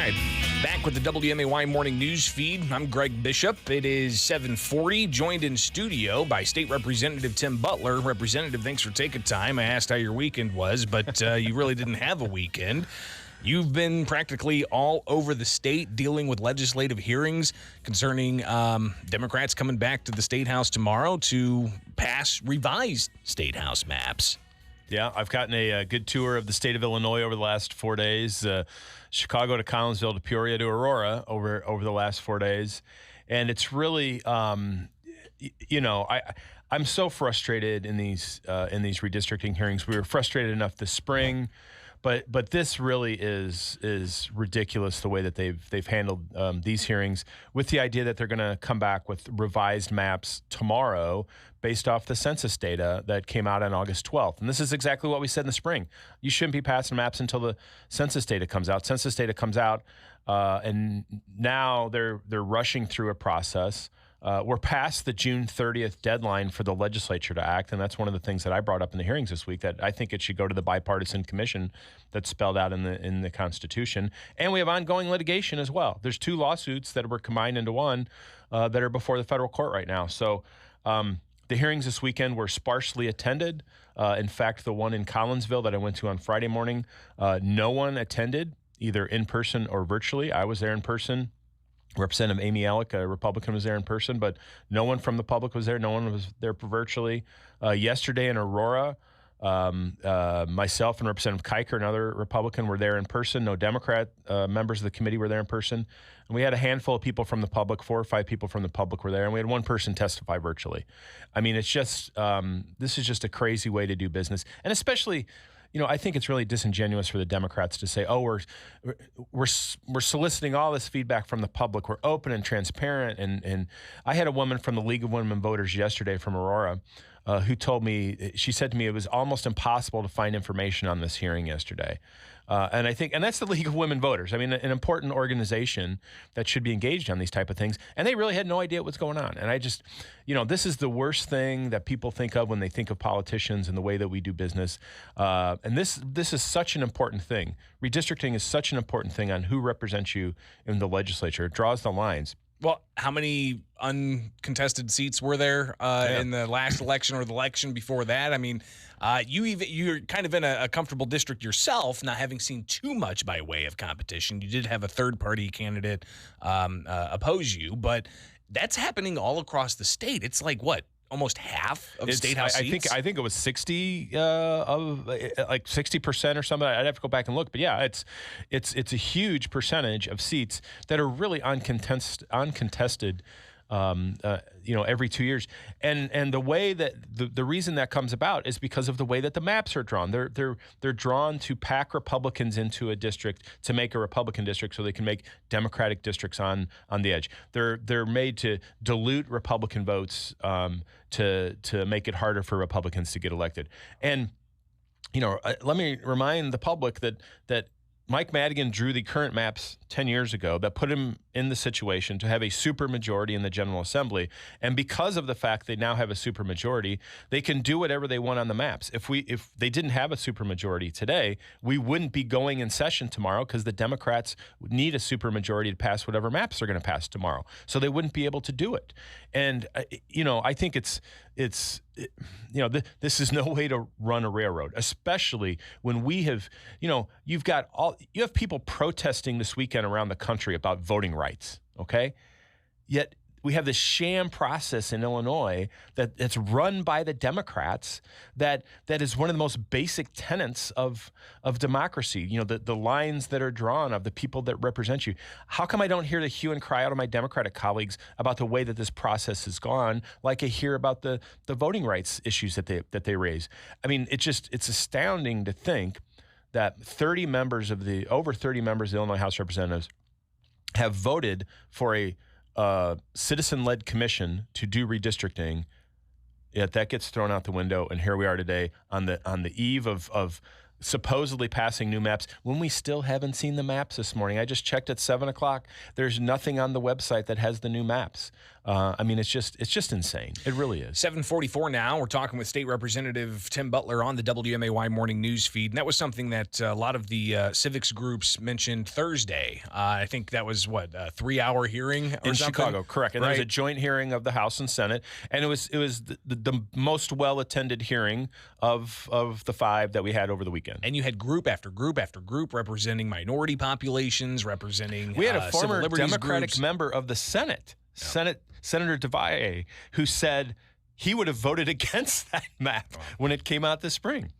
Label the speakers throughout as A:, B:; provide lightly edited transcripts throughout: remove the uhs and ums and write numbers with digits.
A: right, back with the WMAY Morning Newsfeed. I'm Greg Bishop. It is 7:40, joined in studio by State Representative Tim Butler. Representative, thanks for taking time. I asked how your weekend was, but you really didn't have a weekend. You've been practically all over the state dealing with legislative hearings concerning Democrats coming back to the State House tomorrow to pass revised State House maps.
B: Yeah, I've gotten a good tour of the state of Illinois over the last 4 days. Chicago to Collinsville to Peoria to Aurora over the last 4 days. And it's really, I'm so frustrated in these redistricting hearings. We were frustrated enough this spring. But this really is ridiculous the way that they've handled these hearings, with the idea that they're going to come back with revised maps tomorrow based off the census data that came out on August 12th. And this is exactly what we said in the spring. You shouldn't be passing maps until the census data comes out. Census data comes out, and now they're rushing through a process. We're past the June 30th deadline for the legislature to act, and that's one of the things that I brought up in the hearings this week, that I think it should go to the bipartisan commission that's spelled out in the Constitution. And we have ongoing litigation as well. There's 2 lawsuits that were combined into one that are before the federal court right now. So the hearings this weekend were sparsely attended. In fact, the one in Collinsville that I went to on Friday morning, no one attended, either in person or virtually. I was there in person. Representative Amy Alec, a Republican, was there in person, but no one from the public was there. No one was there virtually. Yesterday in Aurora, myself and Representative Kiker, another Republican, were there in person. No Democrat members of the committee were there in person. And we had a handful of people from the public, 4 or 5 people from the public were there, and we had one person testify virtually. I mean, it's just, this is just a crazy way to do business. And especially, I think it's really disingenuous for the Democrats to say, "Oh, we're soliciting all this feedback from the public. We're open and transparent." And I had a woman from the League of Women Voters yesterday from Aurora who told me, she said to me, it was almost impossible to find information on this hearing yesterday. And I think, and that's the League of Women Voters. I mean, an important organization that should be engaged on these type of things. And they really had no idea what's going on. And I just, this is the worst thing that people think of when they think of politicians and the way that we do business. And this is such an important thing. Redistricting is such an important thing on who represents you in the legislature. It draws the lines.
A: Well, how many uncontested seats were there in the last election or the election before that? I mean, you're kind of in a comfortable district yourself, not having seen too much by way of competition. You did have a third-party candidate oppose you, but that's happening all across the state. It's like, what? Almost half of state house seats.
B: I think it was 60 of like 60% or something. I'd have to go back and look, but yeah, it's a huge percentage of seats that are really uncontested. Every 2 years, and the way that the reason that comes about is because of the way that the maps are drawn. They're drawn to pack Republicans into a district to make a Republican district, so they can make Democratic districts on the edge. They're made to dilute Republican votes to make it harder for Republicans to get elected. And let me remind the public that Mike Madigan drew the current maps 10 years ago that put him in the situation to have a supermajority in the General Assembly. And because of the fact they now have a supermajority, they can do whatever they want on the maps. If they didn't have a supermajority today, we wouldn't be going in session tomorrow, because the Democrats would need a supermajority to pass whatever maps they're going to pass tomorrow. So they wouldn't be able to do it. And, I think this is no way to run a railroad, especially when we have, you have people protesting this weekend around the country about voting rights, okay? Yet we have this sham process in Illinois that's run by the Democrats that is one of the most basic tenets of democracy. The lines that are drawn of the people that represent you. How come I don't hear the hue and cry out of my Democratic colleagues about the way that this process has gone, like I hear about the voting rights issues that they raise? I mean, it's astounding to think that over 30 members of the Illinois House of Representatives have voted for a citizen-led commission to do redistricting, yet that gets thrown out the window, and here we are today on the eve of supposedly passing new maps when we still haven't seen the maps this morning. I just checked at 7 o'clock. There's nothing on the website that has the new maps. I mean, it's just insane. It really is.
A: 7:44 now. We're talking with State Representative Tim Butler on the WMAY morning news feed, and that was something that a lot of the civics groups mentioned Thursday. I think that was what, a 3-hour hearing or
B: in
A: something?
B: Chicago, correct? And
A: Right.
B: there was a joint hearing of the House and Senate, and it was the most well attended hearing of the 5 that we had over the weekend.
A: And you had group after group after group representing minority populations, representing
B: We had a
A: civil
B: former
A: liberties
B: Democratic
A: groups.
B: member of the Senate, Senator DeValle, who said he would have voted against that map when it came out this spring.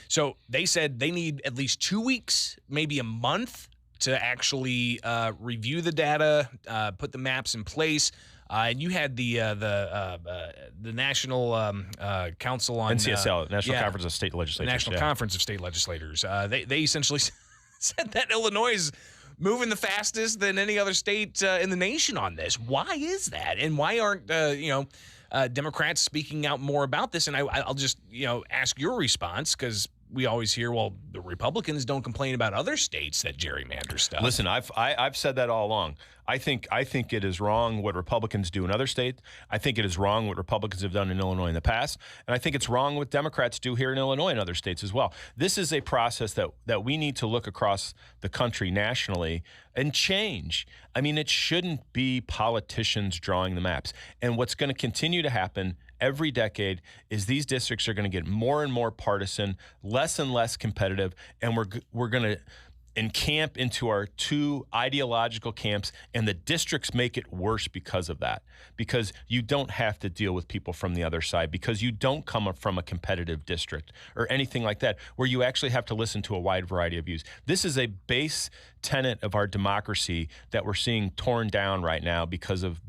A: So they said they need at least 2 weeks, maybe a month, to actually review the data, put the maps in place. And you had the National Council on
B: NCSL, National Conference of State Legislators.
A: National Conference of State Legislators. They essentially said that Illinois is moving the fastest than any other state in the nation on this. Why is that? And why aren't Democrats speaking out more about this? And I'll just ask your response, because we always hear, well, the Republicans don't complain about other states that gerrymander stuff.
B: Listen, I've said that all along. I think it is wrong what Republicans do in other states. I think it is wrong what Republicans have done in Illinois in the past, and I think it's wrong what Democrats do here in Illinois and other states as well. This is a process that we need to look across the country nationally and change. I mean, it shouldn't be politicians drawing the maps. And what's going to continue to happen every decade is these districts are going to get more and more partisan, less and less competitive, and we're going to encamp into our 2 ideological camps, and the districts make it worse because of that. Because you don't have to deal with people from the other side, because you don't come from a competitive district or anything like that, where you actually have to listen to a wide variety of views. This is a base tenet of our democracy that we're seeing torn down right now because of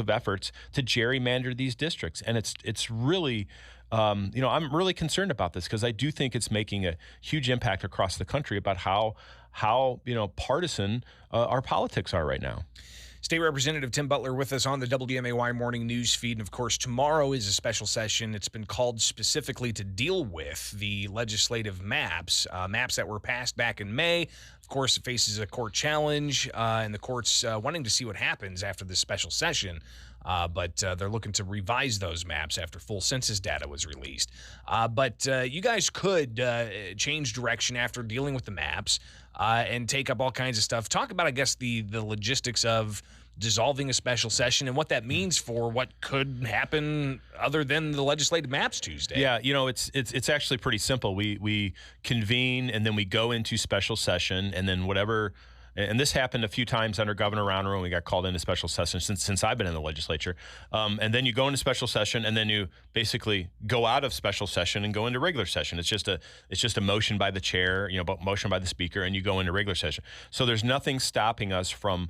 B: efforts to gerrymander these districts. And it's really I'm really concerned about this, because I do think it's making a huge impact across the country about how partisan our politics are right now.
A: State Representative Tim Butler with us on the WMAY morning news feed. And of course, tomorrow is a special session. It's been called specifically to deal with the legislative maps that were passed back in May. Of course, it faces a court challenge, and the court's wanting to see what happens after this special session. But they're looking to revise those maps after full census data was released. But you guys could change direction after dealing with the maps and take up all kinds of stuff. Talk about, I guess, the logistics of dissolving a special session and what that means for what could happen other than the legislative maps Tuesday.
B: Yeah, it's actually pretty simple. We convene, and then we go into special session, and then whatever. And this happened a few times under Governor Rauner when we got called into special session since I've been in the legislature. And then you go into special session, and then you basically go out of special session and go into regular session. It's just a motion by the chair, motion by the speaker, and you go into regular session. So there's nothing stopping us from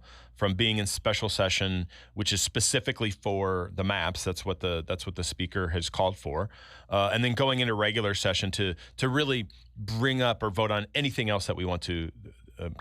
B: being in special session, which is specifically for the maps. That's what the speaker has called for, and then going into regular session to really bring up or vote on anything else that we want to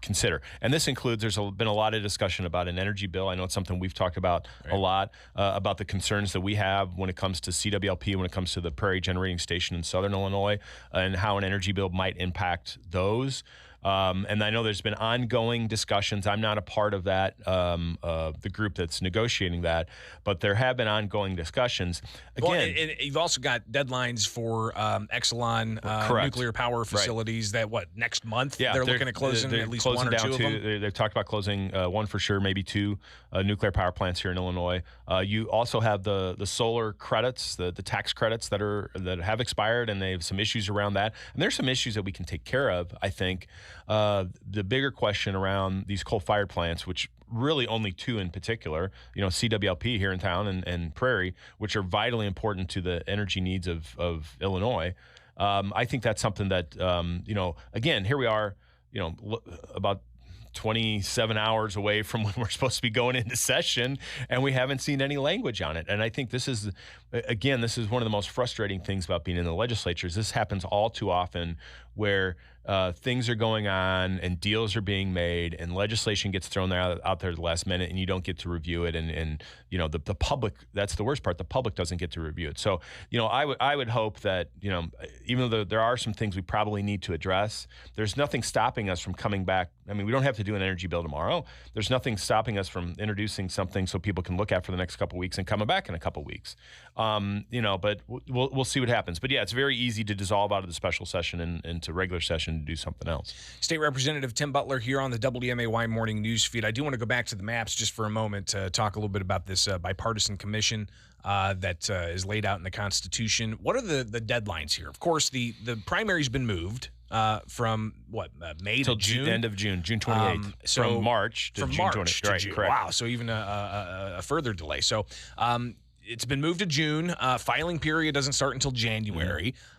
B: consider. And this includes, there's been a lot of discussion about an energy bill. I know it's something we've talked about a lot, about the concerns that we have when it comes to CWLP, when it comes to the Prairie Generating Station in Southern Illinois, and how an energy bill might impact those. And I know there's been ongoing discussions. I'm not a part of that, the group that's negotiating that, but there have been ongoing discussions. Again,
A: and you've also got deadlines for Exelon nuclear power facilities that, next month?
B: Yeah,
A: they're looking at closing at least one or two of them?
B: They've talked about closing one for sure, maybe 2 nuclear power plants here in Illinois. You also have the solar credits, the tax credits that have expired, and they have some issues around that. And there's some issues that we can take care of, I think. The bigger question around these coal-fired plants, which really only 2 in particular, CWLP here in town and Prairie, which are vitally important to the energy needs of Illinois. I think that's something that, again, here we are, about 27 hours away from when we're supposed to be going into session, and we haven't seen any language on it. And I think this is one of the most frustrating things about being in the legislature. This happens all too often, where things are going on and deals are being made and legislation gets thrown out there at the last minute and you don't get to review it. And the public, that's the worst part. The public doesn't get to review it. So, I would hope that, even though there are some things we probably need to address, there's nothing stopping us from coming back. I mean, we don't have to do an energy bill tomorrow. There's nothing stopping us from introducing something so people can look at for the next couple of weeks and coming back in a couple of weeks. But we'll see what happens. But yeah, it's very easy to dissolve out of the special session and into regular session to do something else.
A: State Representative Tim Butler here on the WMAY Morning News Feed. I do want to go back to the maps just for a moment to talk a little bit about this bipartisan commission that is laid out in the Constitution. What are the deadlines here? Of course, the primary's been moved from May to June?
B: End of June 28th.
A: So
B: from March to June 20th.
A: To
B: right,
A: June.
B: Correct.
A: Wow, so even a further delay. So it's been moved to June. Filing period doesn't start until January. Mm-hmm.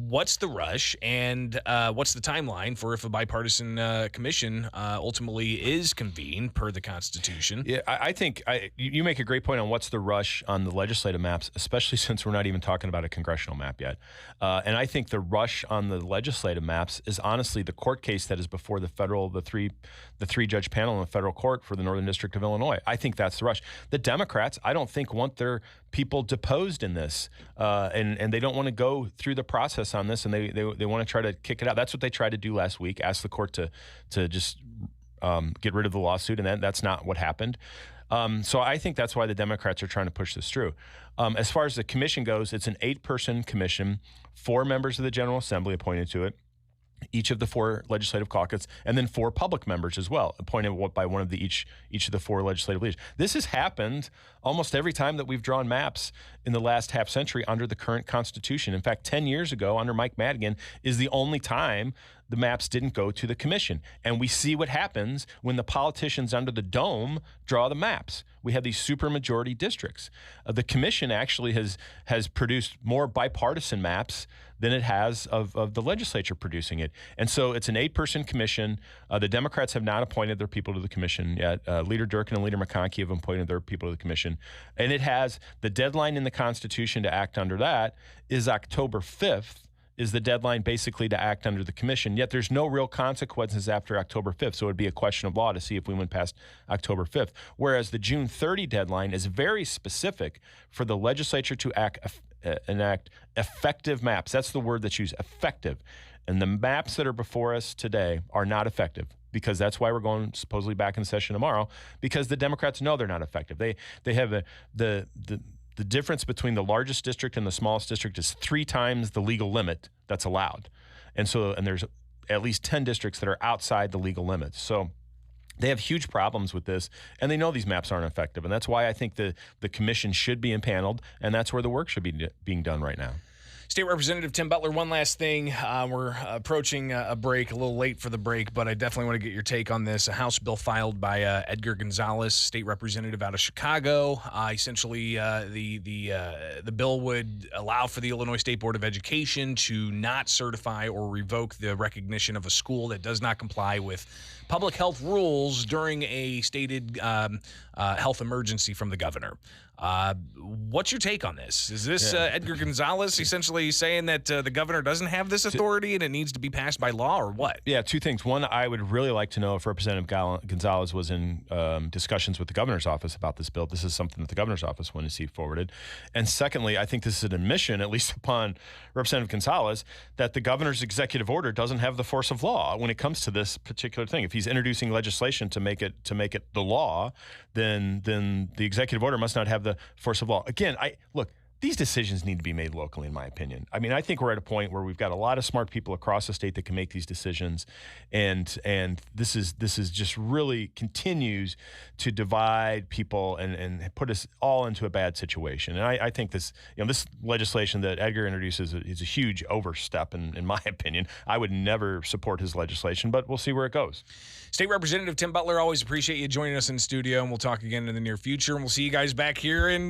A: What's the rush, and what's the timeline for if a bipartisan commission ultimately is convened per the Constitution?
B: Yeah, I think you make a great point on what's the rush on the legislative maps, especially since we're not even talking about a congressional map yet. And I think the rush on the legislative maps is honestly the court case that is before the three judge panel in the federal court for the Northern District of Illinois. I think that's the rush. The Democrats, I don't think, want their people deposed in this, and they don't want to go through the process on this, and they want to try to kick it out. That's what they tried to do last week, ask the court to just get rid of the lawsuit, and that's not what happened. So I think that's why the Democrats are trying to push this through. As far as the commission goes, it's an 8-person commission, 4 members of the General Assembly appointed to it, each of the 4 legislative caucus, and then 4 public members as well, appointed by one of each of the 4 legislative leaders. This has happened almost every time that we've drawn maps in the last half century under the current Constitution. In fact, 10 years ago, under Mike Madigan, is the only time the maps didn't go to the commission. And we see what happens when the politicians under the dome draw the maps. We have these supermajority districts. The commission actually has produced more bipartisan maps than it has of the legislature producing it. And so it's an 8-person commission. The Democrats have not appointed their people to the commission yet. Leader Durkin and Leader McConkey have appointed their people to the commission. And it has the deadline in the Constitution to act under that is October 5th. Is the deadline basically to act under the commission, yet there's no real consequences after October 5th, so it would be a question of law to see if we went past October 5th, whereas the June 30 deadline is very specific for the legislature to enact effective maps. That's the word that's used, effective. And the maps that are before us today are not effective, because that's why we're going supposedly back in session tomorrow, because the Democrats know they're not effective. They have the difference between the largest district and the smallest district is 3 times the legal limit that's allowed. And there's at least 10 districts that are outside the legal limits. So they have huge problems with this, and they know these maps aren't effective. And that's why I think the commission should be impaneled, and that's where the work should be being done right now.
A: State Representative Tim Butler, one last thing. We're approaching a break, a little late for the break, but I definitely want to get your take on this. A House bill filed by Edgar Gonzalez, state representative out of Chicago. Essentially, the bill would allow for the Illinois State Board of Education to not certify or revoke the recognition of a school that does not comply with public health rules during a stated health emergency from the governor. What's your take on this? Is this Edgar Gonzalez essentially saying that the governor doesn't have this authority and it needs to be passed by law, or what?
B: Yeah, 2 things. One, I would really like to know if Representative Gonzalez was in discussions with the governor's office about this bill. This is something that the governor's office wanted to see forwarded. And secondly, I think this is an admission, at least upon Representative Gonzalez, that the governor's executive order doesn't have the force of law when it comes to this particular thing. If he's introducing legislation to make it the law, then the executive order must not have the force of law. Again, look, these decisions need to be made locally, in my opinion. I mean, I think we're at a point where we've got a lot of smart people across the state that can make these decisions, and this is just really continues to divide people and put us all into a bad situation. And I think this legislation that Edgar introduces is a huge overstep, in my opinion. I would never support his legislation, but we'll see where it goes.
A: State Representative Tim Butler, always appreciate you joining us in studio, and we'll talk again in the near future. And we'll see you guys back here in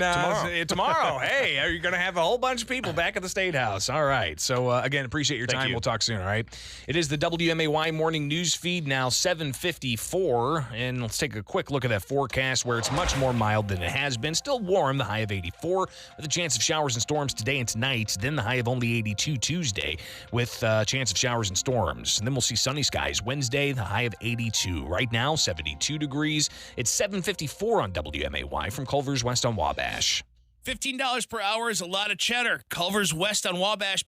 A: tomorrow. Hey. Yeah, you're going to have a whole bunch of people back at the State House. All right. So, again, appreciate your time.
B: you.
A: We'll talk soon, all right? It is the WMAY morning news feed, now 7:54. And let's take a quick look at that forecast where it's much more mild than it has been. Still warm, the high of 84, with a chance of showers and storms today and tonight. Then the high of only 82 Tuesday, with a chance of showers and storms. And then we'll see sunny skies Wednesday, the high of 82. Right now, 72 degrees. It's 7:54 on WMAY from Culver's West on Wabash.
C: $15 per hour is a lot of cheddar. Culver's West on Wabash